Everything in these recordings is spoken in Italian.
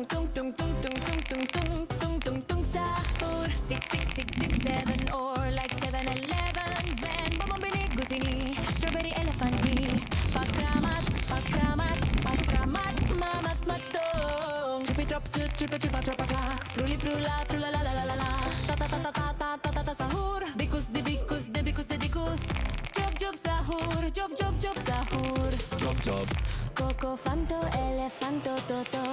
Tung tung tung tung tung tung tung tung tung tung tung sahur. 6 6 6 6 7 or like 7-Eleven van. Bumabili gusini, strawberry elephant tea. Pakramat, pakramat, pakramat, mamat matong. Trippy drop to trippy trippa trappa clack. Fruli frula frula la la la la la. Ta ta ta ta ta ta ta ta ta sahur. Bikus de bikus de bikus de dikus. Job job sahur, job job job sahur. Job job. Coco fanto, elefanto toto.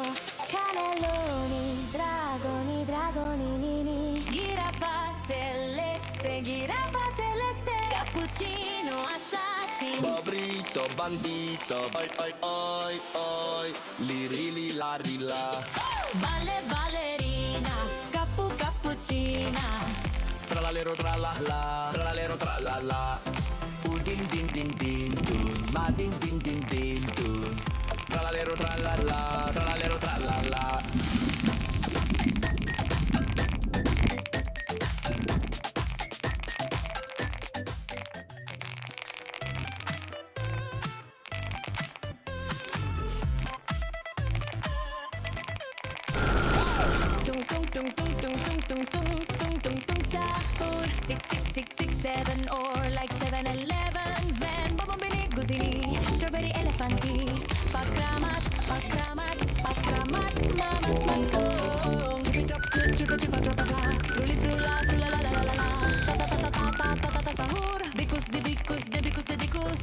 Cannelloni, dragoni, dragoni, nini. Giraffa celeste. Cappuccino, assassino. Bobrito, bandito, oi oi oi oi. Liri la rila. Balle, ballerina. Cappuccina. Tralalero tralala, tralalero tralala. Din din din din dun, ma din din din din dun. Tralalero tralala, tralalero tralala. Tung tung tung tung tung tung tung tung tung tung tung sahur. 6 6 6 6 7 or like 7-Eleven van. Bumabili gusini, strawberry elephant tea. Pakramat, pakramat, pakramat, mamat matong. Trippy drop to trippy trippa trappa clack. Fruli frula frula la la la la la. Ta ta ta ta ta ta ta ta ta sahur. Bikus de bikus de bikus de dikus.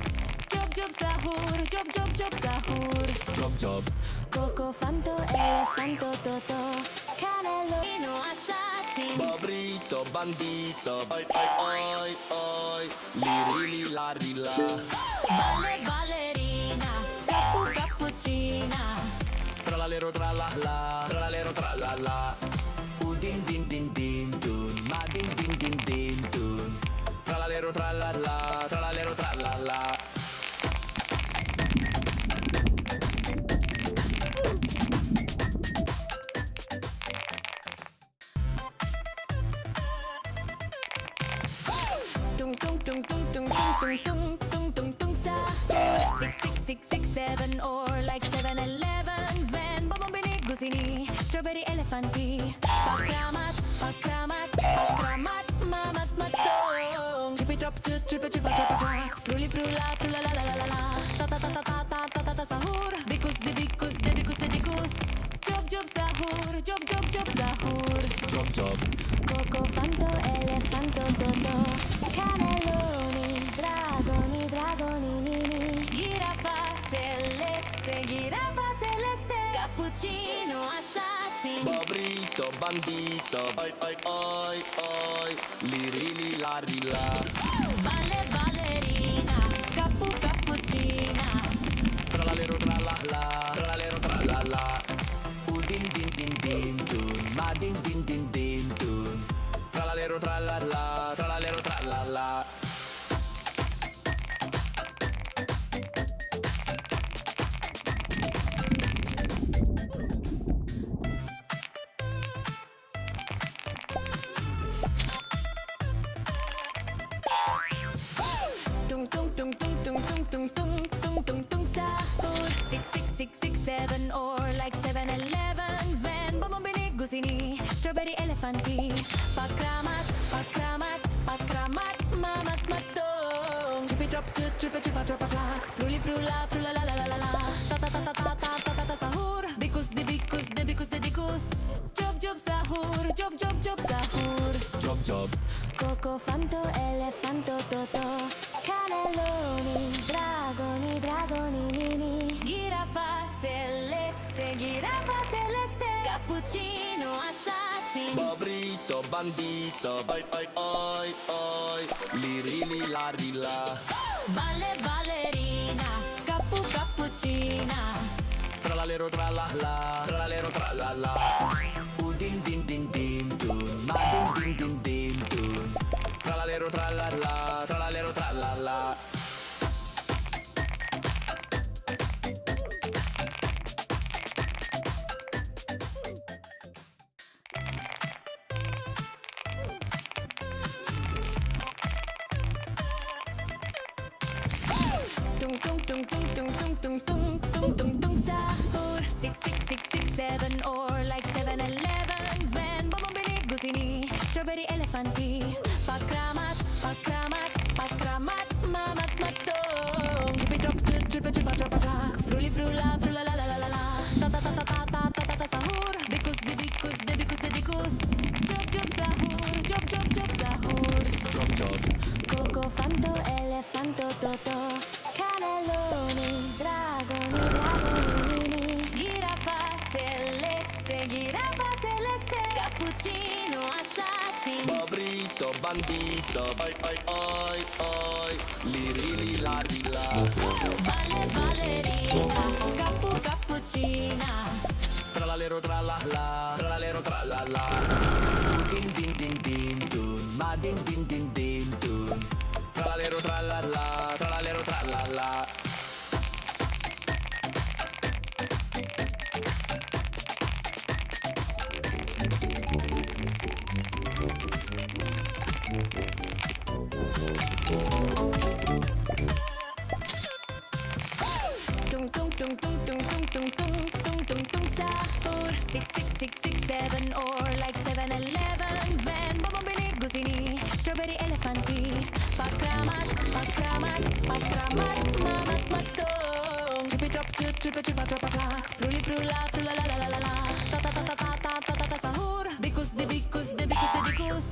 Job job sahur, job job job sahur. Job job. Coco fanto, elefanto toto. Cannellino, assassino. Bobrito, bandito, oi oi oi oi. Liri la rila. Balle, ballerina. Cappuccina. Tralalero tralala, tralalero tralala. Din din din din dun, ma din din din din dun. Tralalero tralala, tralalero tralala. Tung tung tung tung tung tung tung tung tung tung sahur. 6 6 6 6 7 or like 7-Eleven van. Bumabili gusini, strawberry elephant tea. Pakramat, pakramat, pakramat, mamat matong. Trippy drop to trippy trippa trappa clack. Fruli frula frula la la la la la. Ta ta ta ta ta ta ta ta ta sahur. Bikus de bikus de bikus de dikus. Job job sahur, job job job sahur. Job job. Coco fanto, elefanto toto. Cannelloni, dragoni, dragoni, nini. Giraffa celeste. Cappuccino, assassino. Bobrito, bandito, oi oi oi oi. Liri la rila. Balle, ballerina. Cappuccina. Tralalero tralala, tralalero tralala. Din din din din dun, ma din din din din dun. Tralalero tralala, tralalero tralala. Tung tung tung tung tung tung tung tung tung tung tung sahur. 6 6 6 6 7 or like 7-Eleven van. Bumabili gusini, strawberry elephant tea. Pakramat, pakramat, pakramat, mamat matong. Trippy drop to trippy trippa trappa clack. Fruli frula frula la la la la la. Ta ta ta ta ta ta ta ta ta sahur. Bikus de bikus de bikus de dikus. Job job sahur, job job job sahur. Job job. Coco fanto, elefanto toto. Cannelloni, dragoni, dragoni, nini. Giraffa celeste. Cappuccino, assassino. Bobrito, bandito, oi oi oi oi. Liri la rila. Balle, ballerina. Cappuccina. Tralalero tralala, tralalero tralala. Din din din din dun, ma din din din din dun. Tralalero tralala, tralalero tralala. Tung tung tung tung tung tung tung tung tung tung tung sahur. 6 6 6 6 7 or frula, frula la la la la la. Ta ta ta ta ta ta ta ta ta sahur. Bikus de bikus de bikus de dikus. Job job sahur, job job job sahur. Job job. Coco fanto, elefanto, toto. Cannelloni, dragoni, dragonini. Giraffa celeste. Cappuccino, assassino. Bobrito, bandito, oi oi oi oi, liri li la ri la. Ballerina, cappuccina. Tralalero tralala, tralalero tralala. Din din din din dun, ma din din din din dun. Tralalero tralala, tralalero tralala. Tung tung tung tung tung tung tung tung tung tung tung sahur. 6 6 6 6 7 or like 7-Eleven van. Bumabili gusini, strawberry elefanti. Pakramat, pakramat, pakramat, mamat matong. Trippy drop to trippy trippa trappa clack. Fruli frula, frula la la la la la. Ta ta ta ta ta ta ta ta ta sahur. Bikus de bikus de bikus de dikus.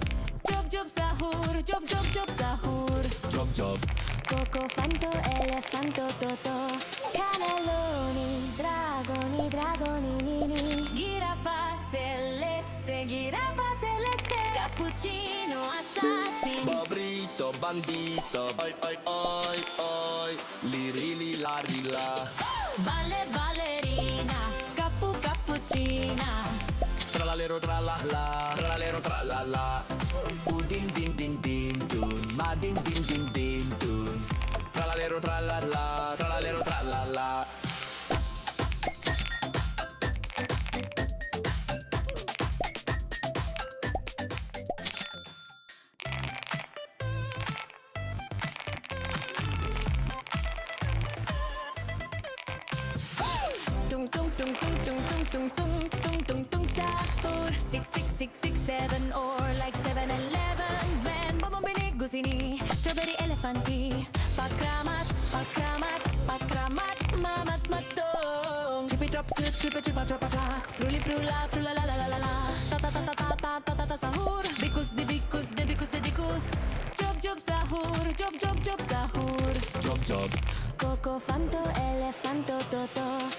Job job sahur, job job job sahur. Job job. Coco fanto, elefanto, toto. Cannelloni, dragoni, dragoninini. Giraffa celeste. Cappuccino, assassino. Bobrito, bandito, oi oi oi oi, liri li la ri la. Ballerina, cappuccina. Tralalero tralala, tralalero tralala. Din din din din dun, ma din din din din dun. Tralalero tralala, tralalero tralala. Tung tung tung tung tung tung tung tung tung tung tung sahur. 6 6 6 6 7 or like 7-Eleven van. Bumabili gusini, strawberry elefanti. Pakramat, pakramat, pakramat, mamat matong. Trippy drop to trippy trippa trappa clack. Fruli frula, frula la la la la la. Ta ta ta ta ta ta ta ta ta sahur. Bikus de bikus de bikus de dikus. Job job sahur, job job job sahur. Job job. Coco fanto, elefanto, toto.